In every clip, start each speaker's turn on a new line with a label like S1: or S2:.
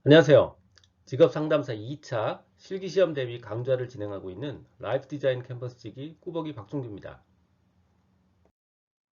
S1: 안녕하세요. 직업상담사 2차 실기시험 대비 강좌를 진행하고 있는 라이프 디자인 캔버스지기 꾸벅이 박종규입니다.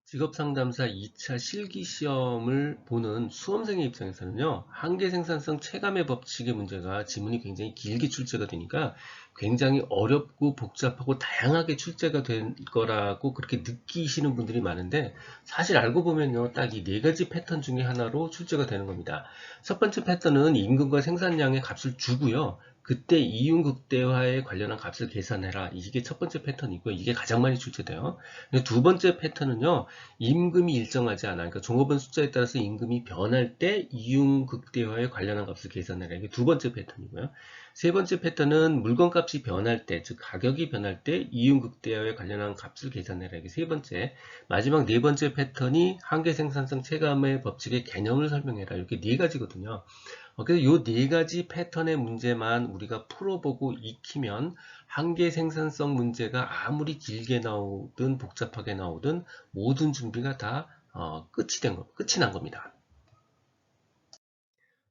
S1: 직업상담사 2차 실기시험을 보는 수험생의 입장에서는요, 한계생산성 체감의 법칙의 문제가 지문이 굉장히 길게 출제가 되니까 굉장히 어렵고 복잡하고 다양하게 출제가 된 거라고 그렇게 느끼시는 분들이 많은데, 사실 알고 보면요, 딱 이 네 가지 패턴 중에 하나로 출제가 되는 겁니다. 첫 번째 패턴은 임금과 생산량의 값을 주고요. 그때 이윤극대화에 관련한 값을 계산해라. 이게 첫 번째 패턴이고요. 이게 가장 많이 출제돼요. 두 번째 패턴은요, 임금이 일정하지 않아. 그러니까 종업원 숫자에 따라서 임금이 변할 때 이윤극대화에 관련한 값을 계산해라. 이게 두 번째 패턴이고요. 세 번째 패턴은 물건값이 변할 때, 즉 가격이 변할 때 이윤극대화에 관련한 값을 계산해라. 이게 세 번째. 마지막 네 번째 패턴이 한계생산성 체감의 법칙의 개념을 설명해라. 이렇게 네 가지거든요. 그래서 이 네 가지 패턴의 문제만 우리가 풀어보고 익히면 한계 생산성 문제가 아무리 길게 나오든 복잡하게 나오든 모든 준비가 다 끝이 난 겁니다.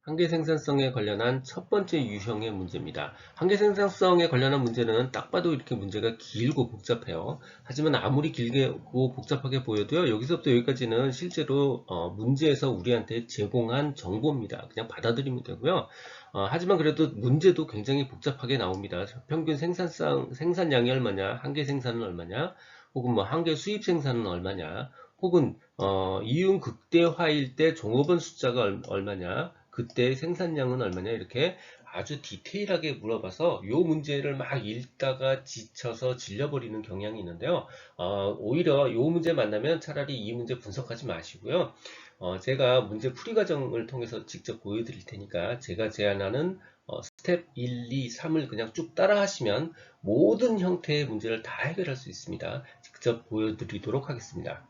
S1: 한계 생산성에 관련한 첫 번째 유형의 문제입니다. 한계 생산성에 관련한 문제는 딱 봐도 이렇게 문제가 길고 복잡해요. 하지만 아무리 길고 복잡하게 보여도요, 여기서부터 여기까지는 실제로 문제에서 우리한테 제공한 정보입니다. 그냥 받아들이면 되고요. 하지만 그래도 문제도 굉장히 복잡하게 나옵니다. 평균 생산량이 얼마냐, 한계 생산은 얼마냐, 혹은 뭐 한계 수입 생산은 얼마냐, 혹은 이윤 극대화일 때 종업원 숫자가 얼마냐, 그때 생산량은 얼마냐, 이렇게 아주 디테일하게 물어봐서 이 문제를 막 읽다가 지쳐서 질려버리는 경향이 있는데요. 오히려 이 문제 만나면 차라리 이 문제 분석하지 마시고요. 제가 문제 풀이 과정을 통해서 직접 보여드릴 테니까 제가 제안하는 스텝 1, 2, 3을 그냥 쭉 따라 하시면 모든 형태의 문제를 다 해결할 수 있습니다. 직접 보여드리도록 하겠습니다.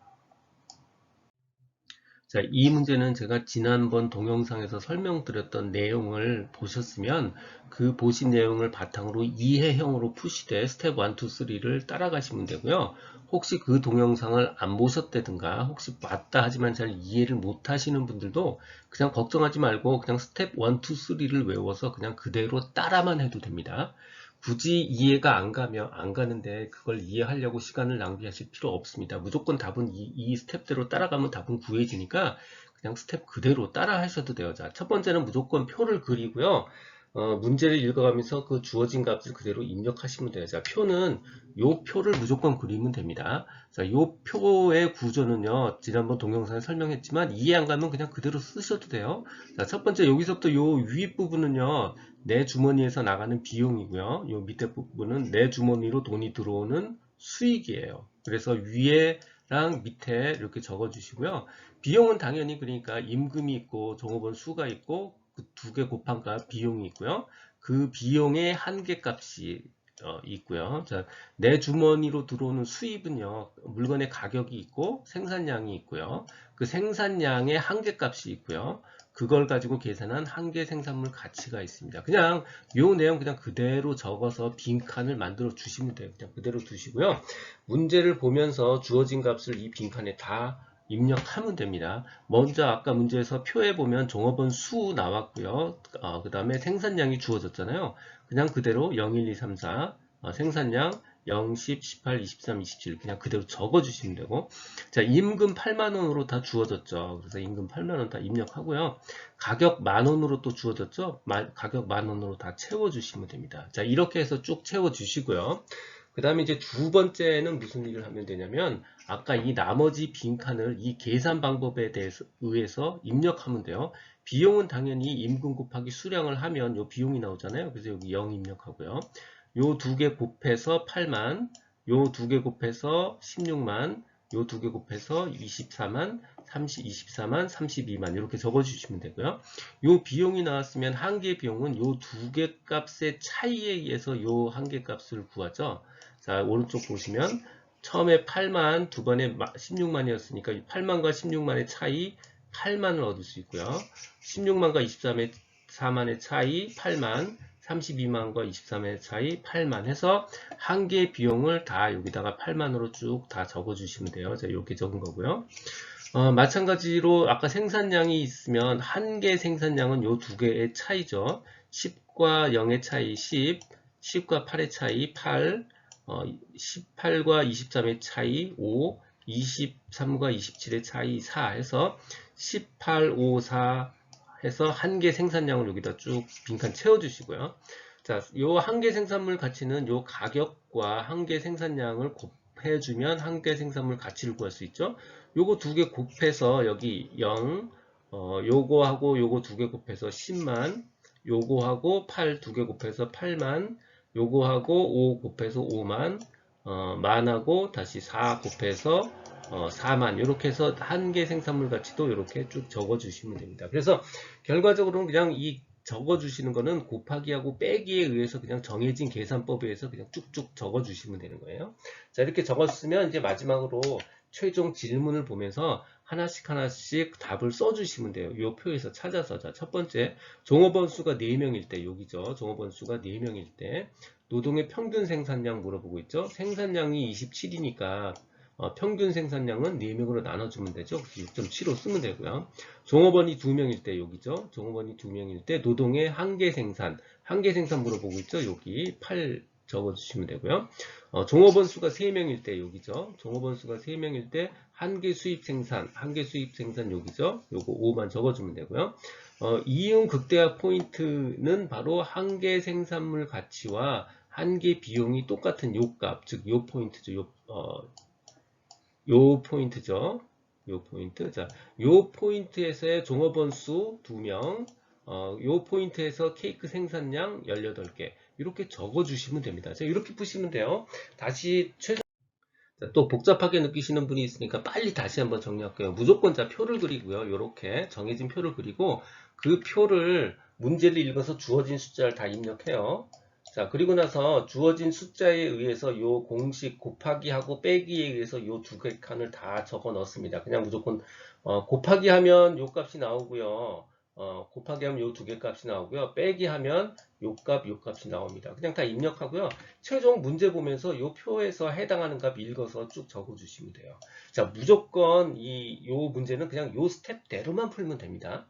S1: 자, 이 문제는 제가 지난번 동영상에서 설명드렸던 내용을 보셨으면 그 보신 내용을 바탕으로 이해형으로 푸시되 스텝 1, 2, 3를 따라가시면 되고요. 혹시 그 동영상을 안 보셨다든가 혹시 봤다 하지만 잘 이해를 못 하시는 분들도 그냥 걱정하지 말고 그냥 스텝 1, 2, 3를 외워서 그냥 그대로 따라만 해도 됩니다. 굳이 이해가 안 가는데 그걸 이해하려고 시간을 낭비하실 필요 없습니다. 무조건 답은 이 스텝대로 따라가면 답은 구해지니까 그냥 스텝 그대로 따라 하셔도 돼요. 자, 첫 번째는 무조건 표를 그리고요. 문제를 읽어가면서 그 주어진 값을 그대로 입력하시면 돼요. 자, 표는 요 표를 무조건 그리면 됩니다. 자, 요 표의 구조는요, 지난번 동영상에 설명했지만 이해 안 가면 그냥 그대로 쓰셔도 돼요. 자, 첫 번째 여기서부터 요 윗부분은요, 내 주머니에서 나가는 비용이고요. 요 밑에 부분은 내 주머니로 돈이 들어오는 수익이에요. 그래서 위에랑 밑에 이렇게 적어 주시고요. 비용은 당연히 그러니까 임금이 있고 종업원 수가 있고 그 두 개 곱한 값 비용이 있고요. 그 비용의 한계값이 있고요. 자, 내 주머니로 들어오는 수입은요. 물건의 가격이 있고 생산량이 있고요. 그 생산량의 한계값이 있고요. 그걸 가지고 계산한 한계 생산물 가치가 있습니다. 그냥 요 내용 그냥 그대로 적어서 빈칸을 만들어 주시면 돼요. 그냥 그대로 두시고요. 문제를 보면서 주어진 값을 이 빈칸에 다 입력하면 됩니다. 먼저 아까 문제에서 표에 보면 종업원 수 나왔고요. 그 다음에 생산량이 주어졌잖아요. 그냥 그대로 0, 1, 2, 3, 4 생산량 0, 10, 18, 23, 27 그냥 그대로 적어주시면 되고 자, 임금 8만원으로 다 주어졌죠. 그래서 임금 8만원 다 입력하고요. 가격 만원으로 또 주어졌죠. 가격 만원으로 다 채워주시면 됩니다. 자, 이렇게 해서 쭉 채워주시고요. 그 다음에 이제 두 번째는 무슨 일을 하면 되냐면 아까 이 나머지 빈칸을 이 계산 방법에 대해서 의해서 입력하면 돼요. 비용은 당연히 임금 곱하기 수량을 하면 요 비용이 나오잖아요. 그래서 여기 0 입력하고요. 요 두 개 곱해서 8만, 요 두 개 곱해서 16만, 요 두 개 곱해서 24만, 24만, 32만 이렇게 적어주시면 되고요. 요 비용이 나왔으면 한 개 비용은 요 두 개 값의 차이에 의해서 요 한 개 값을 구하죠. 자, 오른쪽 보시면 처음에 8만, 두 번에 16만이었으니까 8만과 16만의 차이 8만을 얻을 수 있고요. 16만과 24만의 차이 8만, 32만과 23만의 차이 8만 해서 한 개의 비용을 다 여기다가 8만으로 쭉 다 적어주시면 돼요. 자, 이렇게 적은 거고요. 마찬가지로 아까 생산량이 있으면 한 개 생산량은 요 두 개의 차이죠. 10과 0의 차이 10, 10과 8의 차이 8, 18과 23의 차이 5, 23과 27의 차이 4 해서 18, 5, 4 해서 한 개 생산량을 여기다 쭉 빈칸 채워주시고요. 자, 요 한 개 생산물 가치는 요 가격과 한 개 생산량을 곱해주면 한 개 생산물 가치를 구할 수 있죠. 요거 두 개 곱해서 여기 0, 요거하고 요거 두 개 곱해서 10만, 요거하고 8 두 개 곱해서 8만, 요거하고 5 곱해서 5만, 만하고 다시 4 곱해서 4만 이렇게 해서 한 개 생산물 가치도 이렇게 쭉 적어 주시면 됩니다. 그래서 결과적으로는 그냥 이 적어 주시는 거는 곱하기하고 빼기에 의해서 그냥 정해진 계산법에 의해서 그냥 쭉쭉 적어 주시면 되는 거예요. 자, 이렇게 적었으면 이제 마지막으로 최종 질문을 보면서 하나씩 하나씩 답을 써주시면 돼요. 이 표에서 찾아서. 자, 첫 번째, 종업원 수가 4명일 때, 여기죠. 종업원 수가 4명일 때, 노동의 평균 생산량 물어보고 있죠. 생산량이 27이니까 평균 생산량은 4명으로 나눠주면 되죠. 6.75 쓰면 되고요. 종업원이 2명일 때, 여기죠. 종업원이 2명일 때, 노동의 한계 생산 물어보고 있죠. 여기 8 적어주시면 되고요. 종업원 수가 3명일 때 여기죠. 종업원 수가 3명일 때 한계 수입 생산 여기죠. 요거 5만 적어주면 되고요. 이윤 극대화 포인트는 바로 한계 생산물 가치와 한계 비용이 똑같은 요 값, 즉 요 포인트죠. 요 포인트죠. 요 포인트. 자, 요 포인트에서의 종업원 수 2명, 요 포인트에서 케이크 생산량 18개. 이렇게 적어주시면 됩니다. 자, 이렇게 푸시면 돼요. 다시 또 복잡하게 느끼시는 분이 있으니까 빨리 다시 한번 정리할게요. 무조건 자 표를 그리고요. 이렇게 정해진 표를 그리고 그 표를 문제를 읽어서 주어진 숫자를 다 입력해요. 자, 그리고 나서 주어진 숫자에 의해서 요 공식 곱하기 하고 빼기에 의해서 요 두 개 칸을 다 적어 넣습니다. 그냥 무조건 곱하기 하면 요 값이 나오고요. 곱하기 하면 요 두 개 값이 나오고요. 빼기 하면 요 값이 나옵니다. 그냥 다 입력하고요. 최종 문제 보면서 요 표에서 해당하는 값 읽어서 쭉 적어 주시면 돼요. 자, 무조건 요 문제는 그냥 요 스텝대로만 풀면 됩니다.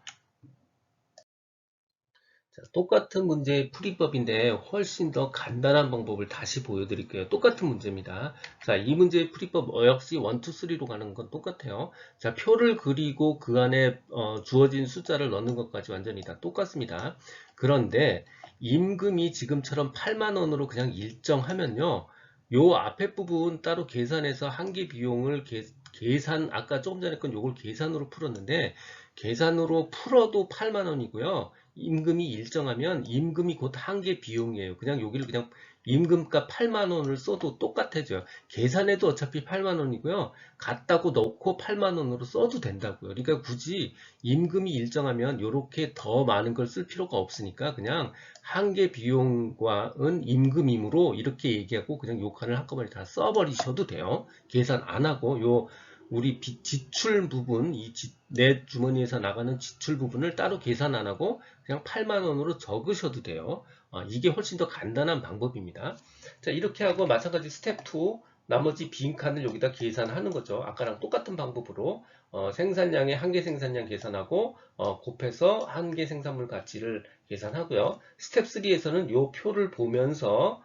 S1: 자, 똑같은 문제의 풀이법인데 훨씬 더 간단한 방법을 다시 보여드릴게요. 똑같은 문제입니다. 자, 이 문제의 풀이법 역시 1, 2, 3로 가는 건 똑같아요. 자, 표를 그리고 그 안에 주어진 숫자를 넣는 것까지 완전히 다 똑같습니다. 그런데 임금이 지금처럼 8만 원으로 그냥 일정하면요. 요 앞에 부분 따로 계산해서 한계 비용을 계산, 아까 조금 전에 건 요걸 계산으로 풀었는데 계산으로 풀어도 8만 원이고요. 임금이 일정하면 임금이 곧 한계 비용이에요. 그냥 여기를 그냥 임금값 8만 원을 써도 똑같아져요. 계산해도 어차피 8만 원이고요. 같다고 넣고 8만 원으로 써도 된다고요. 그러니까 굳이 임금이 일정하면 이렇게 더 많은 걸 쓸 필요가 없으니까 그냥 한계 비용과는 임금이므로 이렇게 얘기하고 그냥 요 칸을 한꺼번에 다 써버리셔도 돼요. 계산 안 하고 요 우리 지출 부분, 내 주머니에서 나가는 지출 부분을 따로 계산 안 하고 그냥 8만 원으로 적으셔도 돼요. 이게 훨씬 더 간단한 방법입니다. 자, 이렇게 하고 마찬가지 스텝 2, 나머지 빈 칸을 여기다 계산하는 거죠. 아까랑 똑같은 방법으로 생산량의 한계 생산량 계산하고 곱해서 한계 생산물 가치를 계산하고요. 스텝 3에서는 이 표를 보면서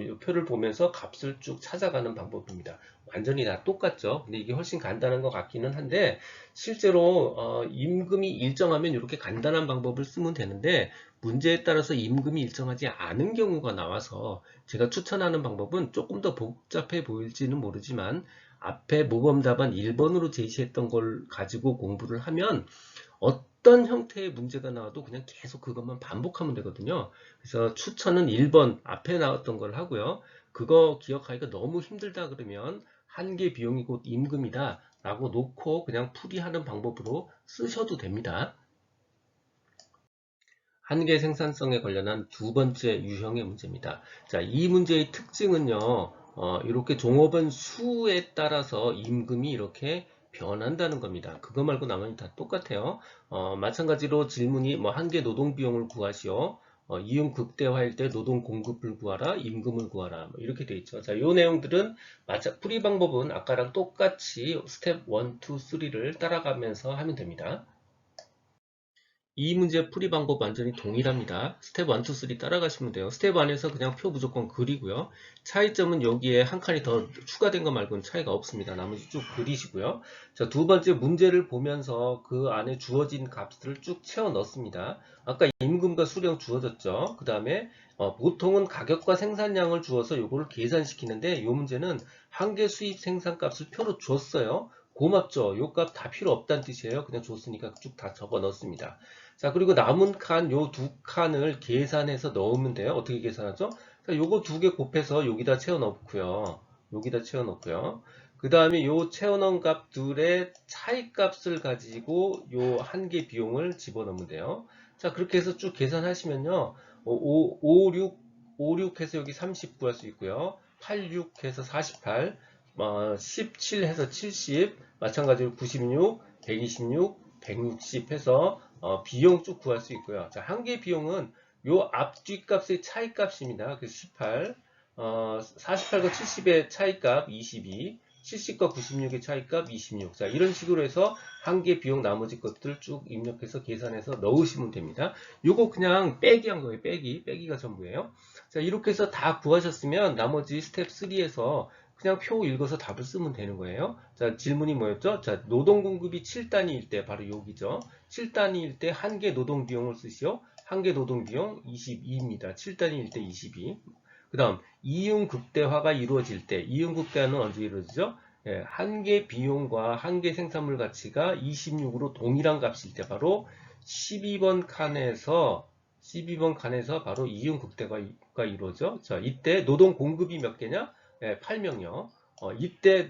S1: 이 표를 보면서 값을 쭉 찾아가는 방법입니다. 완전히 다 똑같죠. 근데 이게 훨씬 간단한 것 같기는 한데 실제로 임금이 일정하면 이렇게 간단한 방법을 쓰면 되는데 문제에 따라서 임금이 일정하지 않은 경우가 나와서 제가 추천하는 방법은 조금 더 복잡해 보일지는 모르지만 앞에 모범 답안 1번으로 제시했던 걸 가지고 공부를 하면 어떤 형태의 문제가 나와도 그냥 계속 그것만 반복하면 되거든요. 그래서 추천은 1번 앞에 나왔던 걸 하고요. 그거 기억하기가 너무 힘들다 그러면 한계 비용이 곧 임금이다 라고 놓고 그냥 풀이하는 방법으로 쓰셔도 됩니다. 한계 생산성에 관련한 두 번째 유형의 문제입니다. 자, 이 문제의 특징은요, 이렇게 종업원 수에 따라서 임금이 이렇게 변한다는 겁니다. 그거 말고 나머지 다 똑같아요. 마찬가지로 질문이 뭐 한계 노동 비용을 구하시오. 이윤 극대화일 때 노동 공급을 구하라, 임금을 구하라, 뭐 이렇게 돼 있죠. 자, 요 내용들은 풀이 방법은 아까랑 똑같이 스텝 1, 2, 3를 따라가면서 하면 됩니다. 이 문제 풀이 방법 완전히 동일합니다. 스텝 1, 2, 3 따라가시면 돼요. 스텝 1에서 그냥 표 무조건 그리고요. 차이점은 여기에 한 칸이 더 추가된 것 말고는 차이가 없습니다. 나머지 쭉 그리시고요. 자, 두 번째 문제를 보면서 그 안에 주어진 값들을 쭉 채워 넣습니다. 아까 임금과 수령 주어졌죠. 그 다음에 보통은 가격과 생산량을 주어서 요거를 계산시키는데 이 문제는 한계 수입 생산값을 표로 줬어요. 고맙죠. 요 값 다 필요 없다는 뜻이에요. 그냥 줬으니까 쭉 다 적어 넣습니다. 자, 그리고 남은 칸, 요 두 칸을 계산해서 넣으면 돼요. 어떻게 계산하죠? 자, 요거 두 개 곱해서 여기다 채워 넣고요. 여기다 채워 넣고요. 그 다음에 요 채워 넣은 값들의 차이 값을 가지고 요 한 개 비용을 집어넣으면 돼요. 자, 그렇게 해서 쭉 계산하시면요. 5, 6 해서 여기 30 구할 수 있고요. 8, 6 해서 48, 17 해서 70, 마찬가지로 96, 126, 160 해서 비용 쭉 구할 수 있고요. 자, 한 개 비용은 요 앞, 뒷 값의 차이 값입니다. 그래서 18, 48과 70의 차이 값 22, 70과 96의 차이 값 26. 자, 이런 식으로 해서 한 개 비용 나머지 것들 쭉 입력해서 계산해서 넣으시면 됩니다. 요거 그냥 빼기 한 거예요. 빼기가 전부예요. 자, 이렇게 해서 다 구하셨으면 나머지 스텝 3에서 그냥 표 읽어서 답을 쓰면 되는 거예요. 자, 질문이 뭐였죠? 자, 노동 공급이 7단위일 때 바로 여기죠. 7단위일 때 한 개 노동 비용을 쓰시오. 한 개 노동 비용 22입니다. 7단위일 때 22. 그 다음 이윤 극대화가 이루어질 때 이윤 극대화는 언제 이루어지죠? 예, 한 개 비용과 한 개 생산물 가치가 26으로 동일한 값일 때 바로 12번 칸에서 바로 이윤 극대화가 이루어져. 자, 이때 노동 공급이 몇 개냐? 8명요. 이때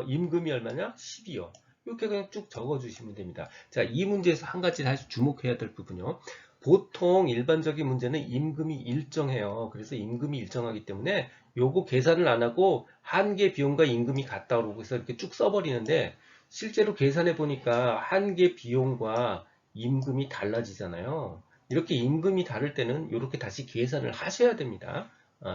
S1: 임금이 얼마냐? 10이요. 이렇게 그냥 쭉 적어주시면 됩니다. 자, 이 문제에서 한 가지 다시 주목해야 될 부분요. 보통 일반적인 문제는 임금이 일정해요. 그래서 임금이 일정하기 때문에 요거 계산을 안 하고 한 개 비용과 임금이 같다 그러고 해서 이렇게 쭉 써버리는데 실제로 계산해 보니까 한 개 비용과 임금이 달라지잖아요. 이렇게 임금이 다를 때는 이렇게 다시 계산을 하셔야 됩니다.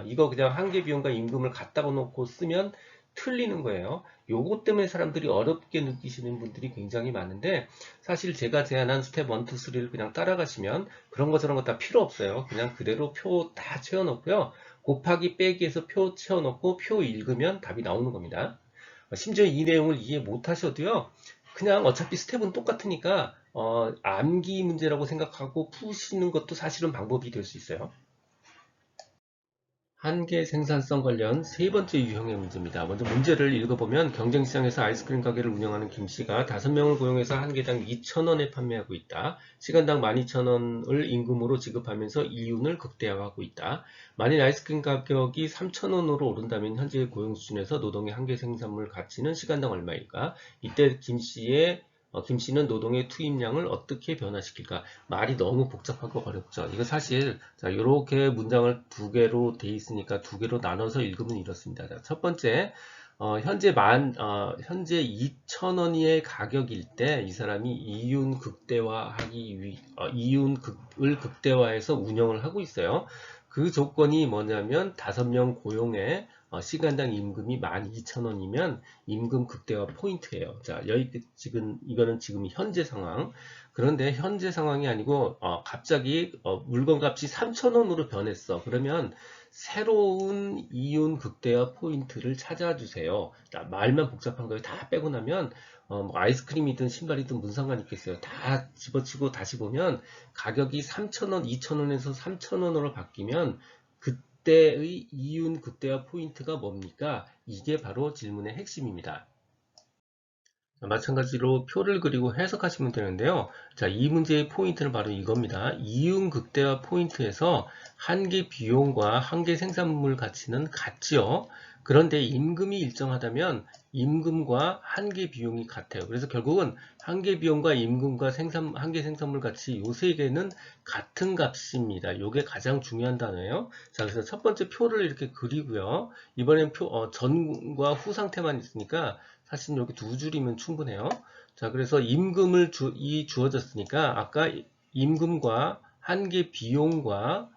S1: 이거 그냥 한 개 비용과 임금을 갖다 놓고 쓰면 틀리는 거예요. 요것 때문에 사람들이 어렵게 느끼시는 분들이 굉장히 많은데 사실 제가 제안한 스텝 1, 2, 3를 그냥 따라가시면 그런 거 저런 거 다 필요 없어요. 그냥 그대로 표 다 채워놓고요. 곱하기 빼기해서 표 채워놓고 표 읽으면 답이 나오는 겁니다. 심지어 이 내용을 이해 못하셔도요. 그냥 어차피 스텝은 똑같으니까 암기 문제라고 생각하고 푸시는 것도 사실은 방법이 될 수 있어요. 한계 생산성 관련 세 번째 유형의 문제입니다. 먼저 문제를 읽어보면 경쟁시장에서 아이스크림 가게를 운영하는 김씨가 5명을 고용해서 한 개당 2,000원에 판매하고 있다. 시간당 12,000원을 임금으로 지급하면서 이윤을 극대화하고 있다. 만일 아이스크림 가격이 3,000원으로 오른다면 현재 고용 수준에서 노동의 한계 생산물 가치는 시간당 얼마일까? 이때 김씨는 노동의 투입량을 어떻게 변화시킬까? 말이 너무 복잡하고 어렵죠. 이거 사실 자, 이렇게 문장을 두 개로 돼 있으니까 두 개로 나눠서 읽으면 이렇습니다. 자, 첫 번째, 현재 2,000원의 가격일 때 이 사람이 이윤을 극대화해서 운영을 하고 있어요. 그 조건이 뭐냐면 5명 고용에 시간당 임금이 12,000원이면 임금 극대화 포인트예요. 자, 이거는 지금 현재 상황. 그런데 현재 상황이 아니고 갑자기 물건값이 3,000원으로 변했어. 그러면 새로운 이윤 극대화 포인트를 찾아주세요. 말만 복잡한 걸 다 빼고 나면 뭐 아이스크림이든 신발이든 무슨 상관이 있겠어요. 다 집어치고 다시 보면 가격이 3,000원, 2,000원에서 3,000원으로 바뀌면 그때의 이윤 극대화 포인트가 뭡니까? 이게 바로 질문의 핵심입니다. 마찬가지로 표를 그리고 해석하시면 되는데요. 자, 이 문제의 포인트는 바로 이겁니다. 이윤 극대화 포인트에서 한 개 비용과 한 개 생산물 가치는 같지요. 그런데 임금이 일정하다면 임금과 한 개 비용이 같아요. 그래서 결국은 한 개 비용과 임금과 한 개 생산물 가치 요 세 개는 같은 값입니다. 이게 가장 중요한 단어예요. 자, 그래서 첫 번째 표를 이렇게 그리고요. 이번엔 전과 후 상태만 있으니까 사실 여기 두 줄이면 충분해요. 자, 그래서 임금을 주어졌으니까 아까 임금과 한 개 비용과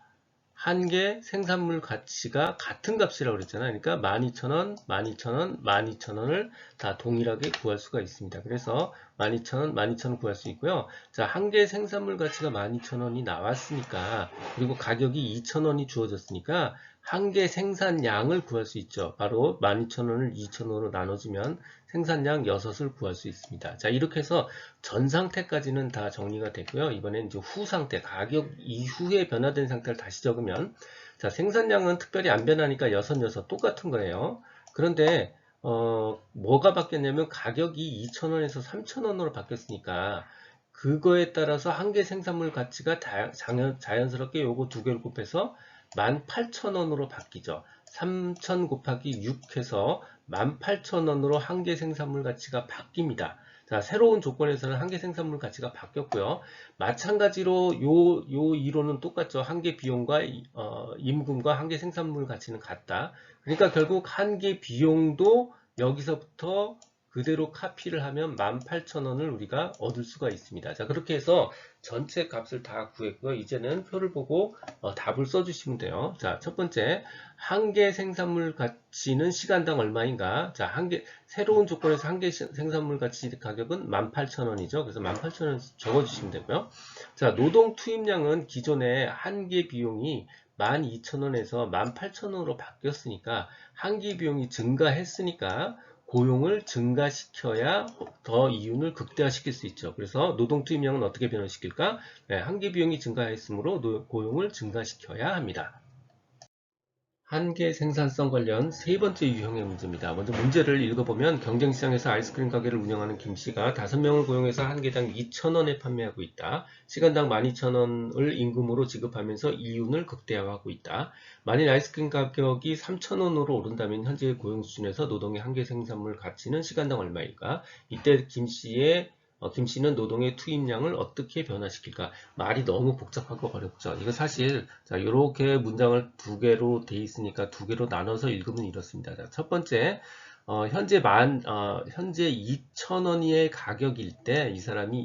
S1: 한개 생산물 가치가 같은 값이라고 그랬잖아요. 그러니까 12,000원, 12,000원, 12,000원을 다 동일하게 구할 수가 있습니다. 그래서 12,000원, 12,000원 구할 수 있고요. 자, 한 개 생산물 가치가 12,000원이 나왔으니까, 그리고 가격이 2,000원이 주어졌으니까 한 개 생산량을 구할 수 있죠. 바로 12,000원을 2,000원으로 나눠주면 생산량 6을 구할 수 있습니다. 자, 이렇게 해서 전 상태까지는 다 정리가 됐고요. 이번엔 이제 후 상태, 가격 이후에 변화된 상태를 다시 적으면, 자, 생산량은 특별히 안 변하니까 6 똑같은 거예요. 그런데 뭐가 바뀌었냐면 가격이 2,000원에서 3,000원으로 바뀌었으니까 그거에 따라서 한 개 생산물 가치가 자연스럽게 요거 두 개를 곱해서 18,000원으로 바뀌죠. 3,000 곱하기 6 해서 18,000원으로 한 개 생산물 가치가 바뀝니다. 자, 새로운 조건에서는 한 개 생산물 가치가 바뀌었고요. 마찬가지로 요 이론은 똑같죠. 한 개 비용과 임금과 한 개 생산물 가치는 같다. 그러니까 결국 한 개 비용도 여기서부터 그대로 카피를 하면 18,000원을 우리가 얻을 수가 있습니다. 자, 그렇게 해서 전체 값을 다 구했고요. 이제는 표를 보고 답을 써주시면 돼요. 자, 첫 번째, 한 개 생산물 가치는 시간당 얼마인가? 자, 새로운 조건에서 한 개 생산물 가치 가격은 18,000원이죠. 그래서 18,000원 적어주시면 되고요. 자, 노동 투입량은 기존에 한 개 비용이 12,000원에서 18,000원으로 바뀌었으니까 한 개 비용이 증가했으니까 고용을 증가시켜야 더 이윤을 극대화시킬 수 있죠. 그래서 노동 투입량은 어떻게 변화시킬까? 네, 한 개 비용이 증가했으므로 고용을 증가시켜야 합니다. 한계 생산성 관련 세 번째 유형의 문제입니다. 먼저 문제를 읽어보면 경쟁시장에서 아이스크림 가게를 운영하는 김씨가 5명을 고용해서 한 개당 2,000원에 판매하고 있다. 시간당 12,000원을 임금으로 지급하면서 이윤을 극대화하고 있다. 만일 아이스크림 가격이 3,000원으로 오른다면 현재의 고용 수준에서 노동의 한계 생산물 가치는 시간당 얼마일까? 이때 김씨는 노동의 투입량을 어떻게 변화시킬까? 말이 너무 복잡하고 어렵죠. 이거 사실, 자, 이렇게 문장을 두 개로 돼 있으니까 두 개로 나눠서 읽으면 이렇습니다. 자, 첫 번째, 현재 2,000원의 가격일 때 이 사람이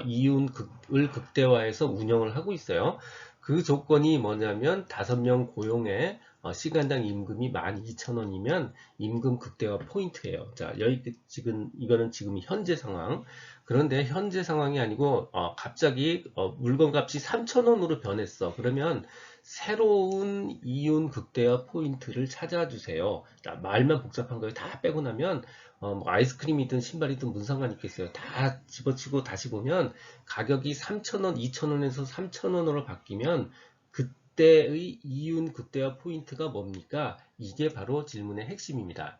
S1: 이윤을 극대화해서 운영을 하고 있어요. 그 조건이 뭐냐면 5명 고용에 시간당 임금이 12,000원이면 임금 극대화 포인트예요. 자, 이거는 지금 현재 상황. 그런데 현재 상황이 아니고 갑자기 물건값이 3,000원으로 변했어. 그러면 새로운 이윤 극대화 포인트를 찾아주세요. 자, 말만 복잡한 거 다 빼고 나면 뭐 아이스크림이든 신발이든 무슨 상관이 있겠어요. 다 집어치고 다시 보면 가격이 3,000원, 2,000원에서 3,000원으로 바뀌면 그때의 이윤 극대화 포인트가 뭡니까? 이게 바로 질문의 핵심입니다.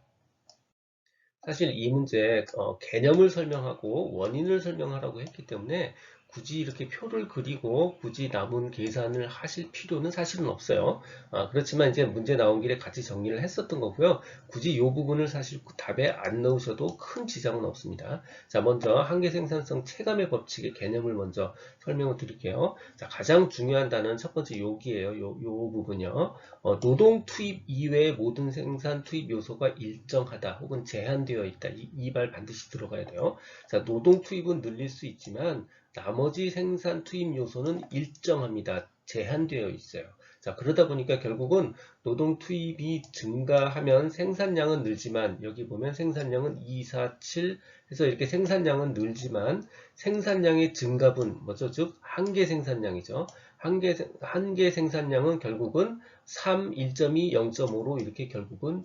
S1: 사실 이 문제 개념을 설명하고 원인을 설명하라고 했기 때문에 굳이 이렇게 표를 그리고 굳이 남은 계산을 하실 필요는 사실은 없어요. 그렇지만 이제 문제 나온 길에 같이 정리를 했었던 거고요. 굳이 이 부분을 사실 답에 안 넣으셔도 큰 지장은 없습니다. 자, 먼저 한계 생산성 체감의 법칙의 개념을 먼저 설명을 드릴게요. 자, 가장 중요한 단어는 첫 번째 여기에요. 요 부분이요. 노동 투입 이외의 모든 생산 투입 요소가 일정하다 혹은 제한되어 있다. 이 말 반드시 들어가야 돼요. 자, 노동 투입은 늘릴 수 있지만 나머지 생산 투입 요소는 일정합니다. 제한되어 있어요. 자, 그러다 보니까 결국은 노동 투입이 증가하면 생산량은 늘지만 여기 보면 생산량은 2, 4, 7 해서 이렇게 생산량은 늘지만 생산량의 증가분 뭐죠? 즉 한계 생산량이죠. 한계 생산량은 결국은 3, 1.2, 0.5로 이렇게 결국은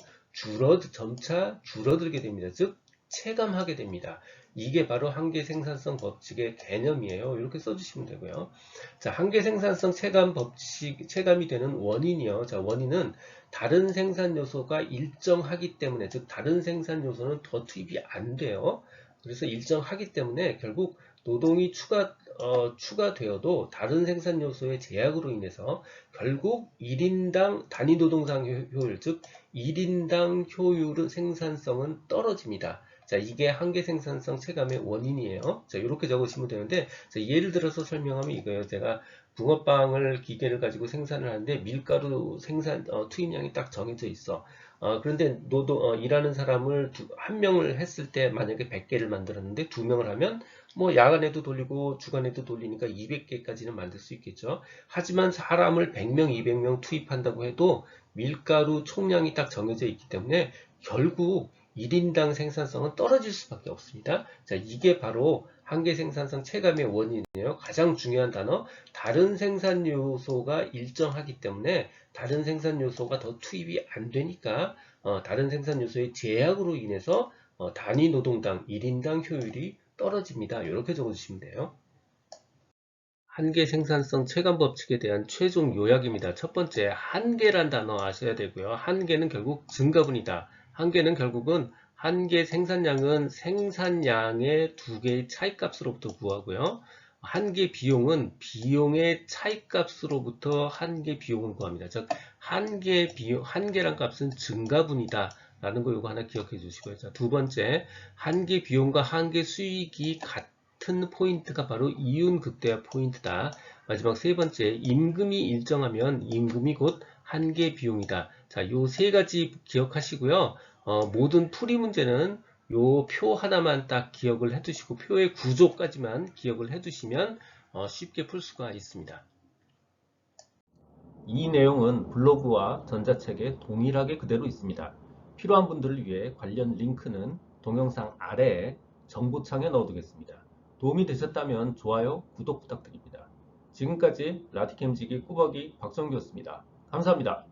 S1: 점차 줄어들게 됩니다. 즉 체감하게 됩니다. 이게 바로 한계 생산성 법칙의 개념이에요. 이렇게 써주시면 되고요. 자, 한계 생산성 체감이 되는 원인이요. 자, 원인은 다른 생산 요소가 일정하기 때문에, 즉 다른 생산 요소는 더 투입이 안 돼요. 그래서 일정하기 때문에 결국 노동이 추가되어도 다른 생산 요소의 제약으로 인해서 결국 1인당 단위 노동상 효율, 즉 1인당 효율의 생산성은 떨어집니다. 자, 이게 한계 생산성 체감의 원인이에요. 자, 이렇게 적으시면 되는데, 자, 예를 들어서 설명하면 이거예요. 제가 붕어빵을 기계를 가지고 생산을 하는데 밀가루 투입량이 딱 정해져 있어. 그런데 일하는 사람을 한 명을 했을 때 만약에 100개를 만들었는데 두 명을 하면 뭐 야간에도 돌리고 주간에도 돌리니까 200개까지는 만들 수 있겠죠. 하지만 사람을 100명, 200명 투입한다고 해도 밀가루 총량이 딱 정해져 있기 때문에 결국 1인당 생산성은 떨어질 수밖에 없습니다. 자, 이게 바로 한계 생산성 체감의 원인이에요. 가장 중요한 단어, 다른 생산 요소가 일정하기 때문에 다른 생산 요소가 더 투입이 안 되니까 다른 생산 요소의 제약으로 인해서 단위 노동당 1인당 효율이 떨어집니다. 이렇게 적어주시면 돼요. 한계 생산성 체감 법칙에 대한 최종 요약입니다. 첫 번째, 한계란 단어 아셔야 되고요. 한계는 결국 증가분이다. 한계는 결국은 한계 생산량은 생산량의 두 개의 차이값으로부터 구하고요. 한계 비용은 비용의 차이값으로부터 한계 비용을 구합니다. 즉, 한계란 값은 증가분이다. 라는 거 이거 하나 기억해 주시고요. 자, 두 번째, 한계 비용과 한계 수익이 같은 포인트가 바로 이윤 극대화 포인트다. 마지막 세 번째, 임금이 일정하면 임금이 곧 한계 비용이다. 자, 요 세 가지 기억하시고요. 모든 풀이 문제는 요 표 하나만 딱 기억을 해두시고 표의 구조까지만 기억을 해두시면 쉽게 풀 수가 있습니다. 이 내용은 블로그와 전자책에 동일하게 그대로 있습니다. 필요한 분들을 위해 관련 링크는 동영상 아래에 정보창에 넣어두겠습니다. 도움이 되셨다면 좋아요, 구독 부탁드립니다. 지금까지 라디캠지기 꾸벅이 박성규였습니다. 감사합니다.